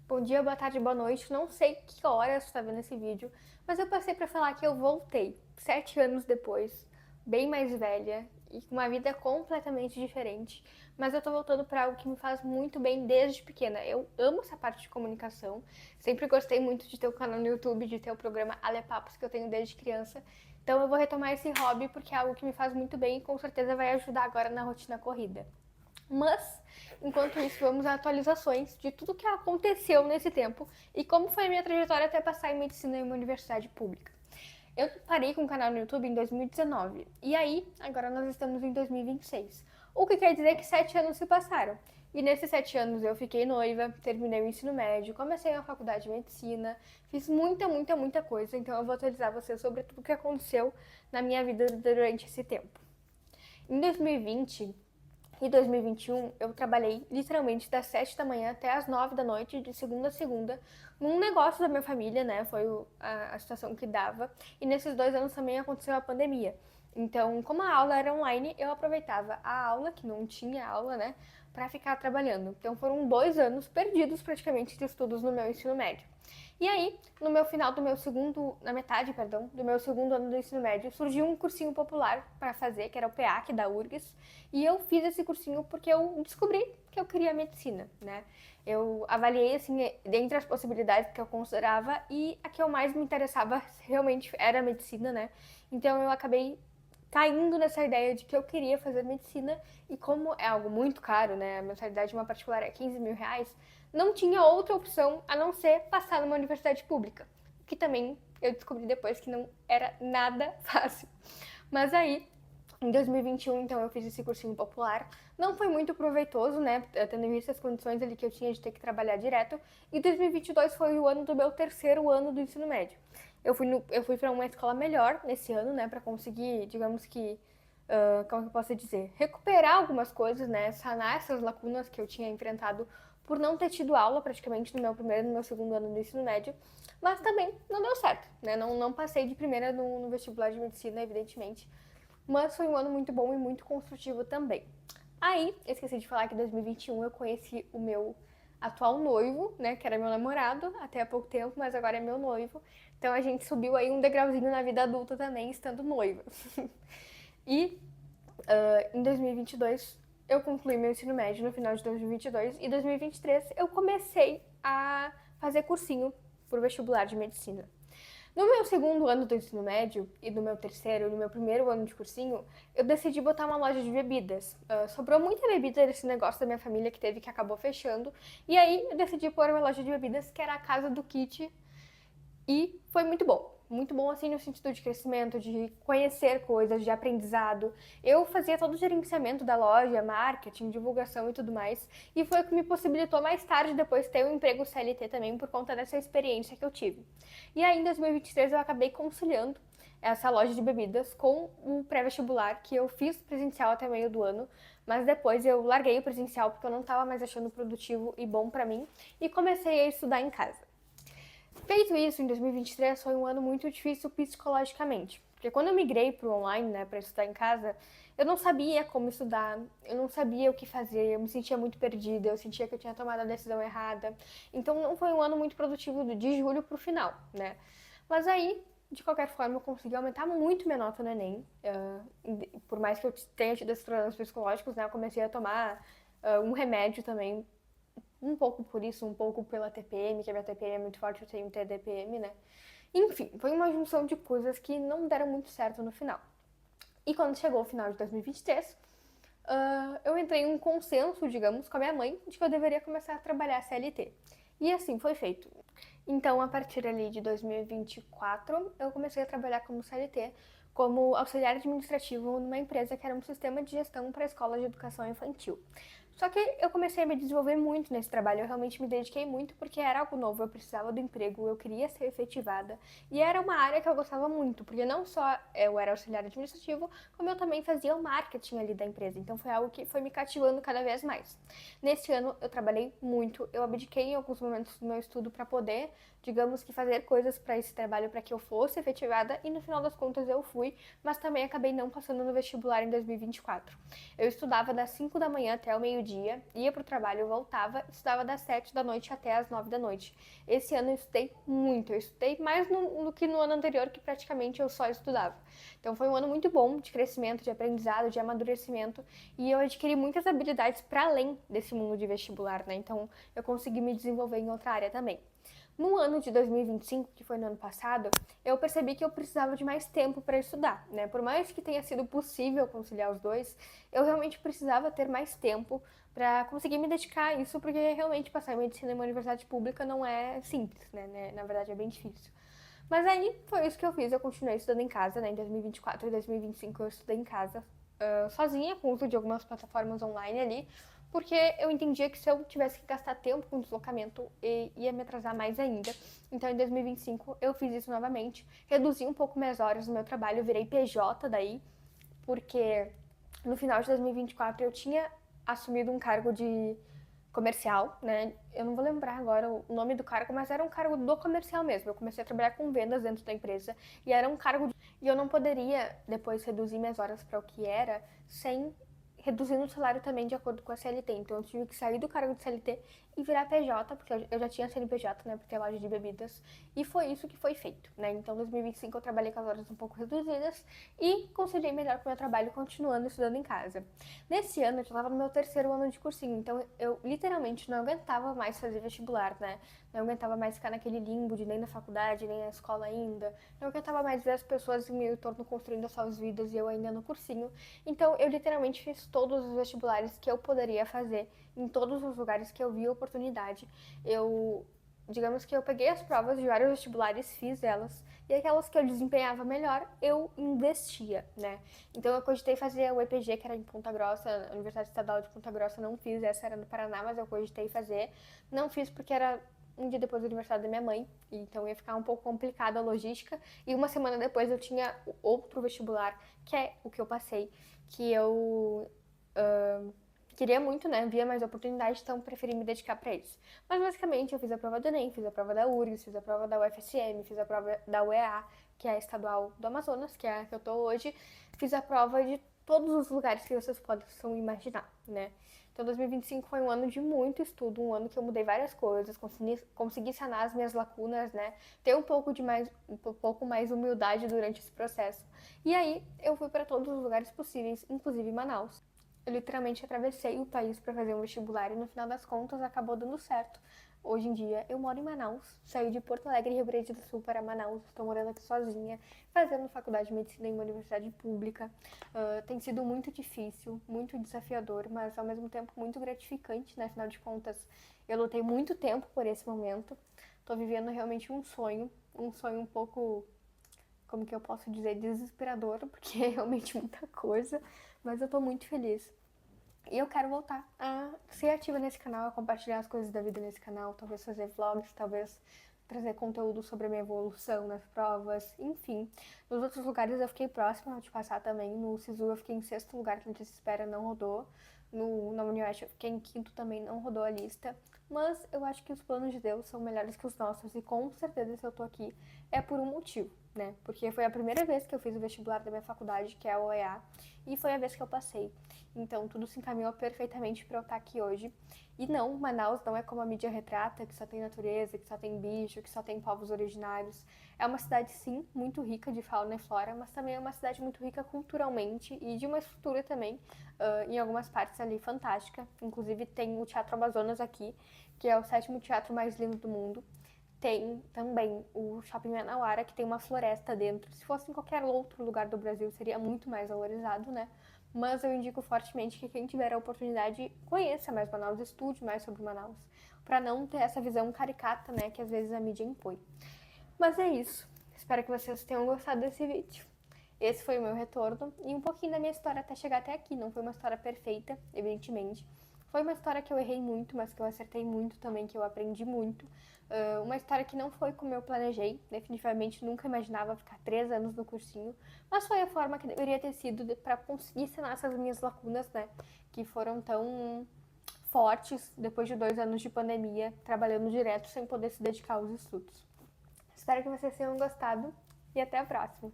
Bom dia, boa tarde, boa noite. Não sei que horas você tá vendo esse vídeo, mas eu passei pra falar que eu voltei 7 anos depois, bem mais velha e com uma vida completamente diferente. Mas eu tô voltando pra algo que me faz muito bem desde pequena. Eu amo essa parte de comunicação. Sempre gostei muito de ter o canal no YouTube, de ter o programa Alepapos que eu tenho desde criança. Então eu vou retomar esse hobby porque é algo que me faz muito bem e com certeza vai ajudar agora na rotina corrida. Mas, enquanto isso, vamos a atualizações de tudo que aconteceu nesse tempo e como foi a minha trajetória até passar em medicina em uma universidade pública. Eu parei com o canal no YouTube em 2019 e aí, agora nós estamos em 2026. O que quer dizer que 7 anos se passaram. E nesses 7 anos eu fiquei noiva, terminei o ensino médio, comecei a faculdade de medicina, fiz muita coisa, então eu vou atualizar vocês sobre tudo o que aconteceu na minha vida durante esse tempo. Em 2020, em 2021, eu trabalhei literalmente das 7 da manhã até as 9 da noite, de segunda a segunda, num negócio da minha família, né? Foi a situação que dava. E nesses 2 anos também aconteceu a pandemia. Então, como a aula era online, eu aproveitava a aula, que não tinha aula, né? Pra ficar trabalhando. Então, foram 2 anos perdidos praticamente de estudos no meu ensino médio. E aí, no meu final do meu segundo, na metade, perdão, do meu segundo ano do ensino médio, surgiu um cursinho popular para fazer, que era o PEAC da URGS, e eu fiz esse cursinho porque eu descobri que eu queria medicina, né? Eu avaliei, assim, dentre as possibilidades que eu considerava, e a que eu mais me interessava realmente era a medicina, né? Então eu acabei caindo nessa ideia de que eu queria fazer medicina, e como é algo muito caro, né? A mensalidade de uma particular é 15 mil reais, não tinha outra opção a não ser passar numa universidade pública, que também eu descobri depois que não era nada fácil. Mas aí, em 2021, então, eu fiz esse cursinho popular. Não foi muito proveitoso, né, tendo em vista as condições ali que eu tinha de ter que trabalhar direto. E 2022 foi o ano do meu terceiro ano do ensino médio. Eu fui para uma escola melhor nesse ano, né, para conseguir, digamos que, como eu posso dizer, recuperar algumas coisas, né, sanar essas lacunas que eu tinha enfrentado por não ter tido aula praticamente no meu primeiro e no meu segundo ano do ensino médio, mas também não deu certo, né? Não passei de primeira no vestibular de medicina, evidentemente, mas foi um ano muito bom e muito construtivo também. Aí, esqueci de falar que em 2021 eu conheci o meu atual noivo, né, que era meu namorado até há pouco tempo, mas agora é meu noivo. Então a gente subiu aí um degrauzinho na vida adulta também, estando noiva. E em 2022 eu concluí meu ensino médio no final de 2022 e em 2023 eu comecei a fazer cursinho pro vestibular de medicina. No meu segundo ano do ensino médio e no meu terceiro e no meu primeiro ano de cursinho, eu decidi botar uma loja de bebidas. Sobrou muita bebida desse negócio da minha família que teve que acabou fechando. E aí eu decidi pôr uma loja de bebidas que era a Casa do Kit e foi muito bom. Muito bom, assim, no sentido de crescimento, de conhecer coisas, de aprendizado. Eu fazia todo o gerenciamento da loja, marketing, divulgação e tudo mais. E foi o que me possibilitou mais tarde, depois, ter um emprego CLT também, por conta dessa experiência que eu tive. E aí, em 2023, eu acabei conciliando essa loja de bebidas com o pré-vestibular, que eu fiz presencial até meio do ano, mas depois eu larguei o presencial porque eu não estava mais achando produtivo e bom para mim, e comecei a estudar em casa. Feito isso, em 2023 foi um ano muito difícil psicologicamente, porque quando eu migrei para o online, né, para estudar em casa, eu não sabia como estudar, eu não sabia o que fazer, eu me sentia muito perdida, eu sentia que eu tinha tomado a decisão errada. Então não foi um ano muito produtivo de julho para o final, né? Mas aí, de qualquer forma, eu consegui aumentar muito minha nota no Enem. Por mais que eu tenha tido esses problemas psicológicos, né, eu comecei a tomar um remédio também, um pouco por isso, um pouco pela TPM, que a minha TPM é muito forte, eu tenho TDPM, né? Enfim, foi uma junção de coisas que não deram muito certo no final. E quando chegou o final de 2023, eu entrei em um consenso, digamos, com a minha mãe de que eu deveria começar a trabalhar CLT. E assim foi feito. Então, a partir ali de 2024, eu comecei a trabalhar como CLT, como auxiliar administrativo numa empresa que era um sistema de gestão para escolas de educação infantil. Só que eu comecei a me desenvolver muito nesse trabalho, eu realmente me dediquei muito porque era algo novo, eu precisava do emprego, eu queria ser efetivada. E era uma área que eu gostava muito, porque não só eu era auxiliar administrativo, como eu também fazia o marketing ali da empresa. Então foi algo que foi me cativando cada vez mais. Nesse ano eu trabalhei muito, eu abdiquei em alguns momentos do meu estudo para poder, digamos que, fazer coisas para esse trabalho para que eu fosse efetivada, e no final das contas eu fui, mas também acabei não passando no vestibular em 2024. Eu estudava das 5 da manhã até o meio-dia meio-dia, ia pro trabalho, voltava, estudava das 7 da noite até as 9 da noite. Esse ano eu estudei muito, eu estudei mais no que no ano anterior, que praticamente eu só estudava. Então foi um ano muito bom de crescimento, de aprendizado, de amadurecimento, e eu adquiri muitas habilidades para além desse mundo de vestibular, né? Então eu consegui me desenvolver em outra área também. No ano de 2025, que foi no ano passado, eu percebi que eu precisava de mais tempo para estudar, né? Por mais que tenha sido possível conciliar os dois, eu realmente precisava ter mais tempo para conseguir me dedicar a isso, porque realmente passar em medicina em uma universidade pública não é simples, né? Na verdade é bem difícil. Mas aí foi isso que eu fiz, eu continuei estudando em casa, né? Em 2024 e 2025 eu estudei em casa, sozinha, com o uso de algumas plataformas online ali, porque eu entendia que se eu tivesse que gastar tempo com deslocamento, ia me atrasar mais ainda. Então, em 2025, eu fiz isso novamente, reduzi um pouco minhas horas no meu trabalho, virei PJ daí, porque no final de 2024 eu tinha assumido um cargo de comercial, né? Eu não vou lembrar agora o nome do cargo, mas era um cargo do comercial mesmo. Eu comecei a trabalhar com vendas dentro da empresa e era um cargo e eu não poderia depois reduzir minhas horas para o que era sem reduzindo o salário também de acordo com a CLT. Então eu tive que sair do cargo de CLT e virar PJ, porque eu já tinha CNPJ, né, por ter loja de bebidas, e foi isso que foi feito, né? Então em 2025 eu trabalhei com as horas um pouco reduzidas e conciliei melhor com o meu trabalho continuando estudando em casa. Nesse ano eu já estava no meu terceiro ano de cursinho, então eu literalmente não aguentava mais fazer vestibular, né? Não aguentava mais ficar naquele limbo de nem na faculdade, nem na escola ainda. Não aguentava mais ver as pessoas em meu entorno construindo as suas vidas e eu ainda no cursinho. Então eu literalmente fiz todos os vestibulares que eu poderia fazer em todos os lugares que eu vi oportunidade. Digamos que eu peguei as provas de vários vestibulares, fiz elas, e aquelas que eu desempenhava melhor, eu investia, né? Então eu cogitei fazer o EPG, que era em Ponta Grossa, a Universidade Estadual de Ponta Grossa, não fiz, essa era no Paraná, mas eu cogitei fazer. Não fiz porque era um dia depois do aniversário da minha mãe, então ia ficar um pouco complicada a logística, e uma semana depois eu tinha outro vestibular, que é o que eu passei, que eu queria muito, né? Via mais oportunidade, então preferi me dedicar para isso. Mas basicamente eu fiz a prova do Enem, fiz a prova da URGS, fiz a prova da UFSM, fiz a prova da UEA, que é a estadual do Amazonas, que é a que eu tô hoje. Fiz a prova de todos os lugares que vocês possam imaginar, né? Então 2025 foi um ano de muito estudo, um ano que eu mudei várias coisas, consegui sanar as minhas lacunas, né? Ter um pouco mais humildade durante esse processo. E aí eu fui para todos os lugares possíveis, inclusive Manaus. Eu literalmente atravessei o país para fazer um vestibular e no final das contas acabou dando certo. Hoje em dia eu moro em Manaus, saí de Porto Alegre, Rio Grande do Sul para Manaus, estou morando aqui sozinha, fazendo faculdade de medicina em uma universidade pública. Tem sido muito difícil, muito desafiador, mas ao mesmo tempo muito gratificante, né? Afinal de contas, eu lutei muito tempo por esse momento. Estou vivendo realmente um sonho um pouco, como que eu posso dizer, desesperador, porque é realmente muita coisa, mas eu tô muito feliz. E eu quero voltar a ser ativa nesse canal, a compartilhar as coisas da vida nesse canal, talvez fazer vlogs, talvez trazer conteúdo sobre a minha evolução nas provas, enfim. Nos outros lugares eu fiquei próxima de passar também, no SISU eu fiquei em sexto lugar, que a gente espera, não rodou. Na Unioeste eu fiquei em quinto também, não rodou a lista. Mas eu acho que os planos de Deus são melhores que os nossos e com certeza se eu tô aqui é por um motivo, né? Porque foi a primeira vez que eu fiz o vestibular da minha faculdade, que é a OEA, e foi a vez que eu passei. Então tudo se encaminhou perfeitamente para eu estar aqui hoje. E não, Manaus não é como a mídia retrata, que só tem natureza, que só tem bicho, que só tem povos originários. É uma cidade, sim, muito rica de fauna e flora, mas também é uma cidade muito rica culturalmente e de uma estrutura também, em algumas partes ali, fantástica. Inclusive tem o Teatro Amazonas aqui, que é o 7º teatro mais lindo do mundo. Tem também o Shopping Manauara, que tem uma floresta dentro. Se fosse em qualquer outro lugar do Brasil, seria muito mais valorizado, né? Mas eu indico fortemente que quem tiver a oportunidade conheça mais Manaus, estude mais sobre Manaus, para não ter essa visão caricata, né, que às vezes a mídia impõe. Mas é isso. Espero que vocês tenham gostado desse vídeo. Esse foi o meu retorno e um pouquinho da minha história até chegar até aqui. Não foi uma história perfeita, evidentemente. Foi uma história que eu errei muito, mas que eu acertei muito também, que eu aprendi muito. Uma história que não foi como eu planejei. Definitivamente nunca imaginava ficar 3 anos no cursinho. Mas foi a forma que deveria ter sido para conseguir sanar essas minhas lacunas, né? Que foram tão fortes depois de 2 anos de pandemia, trabalhando direto sem poder se dedicar aos estudos. Espero que vocês tenham gostado e até a próxima!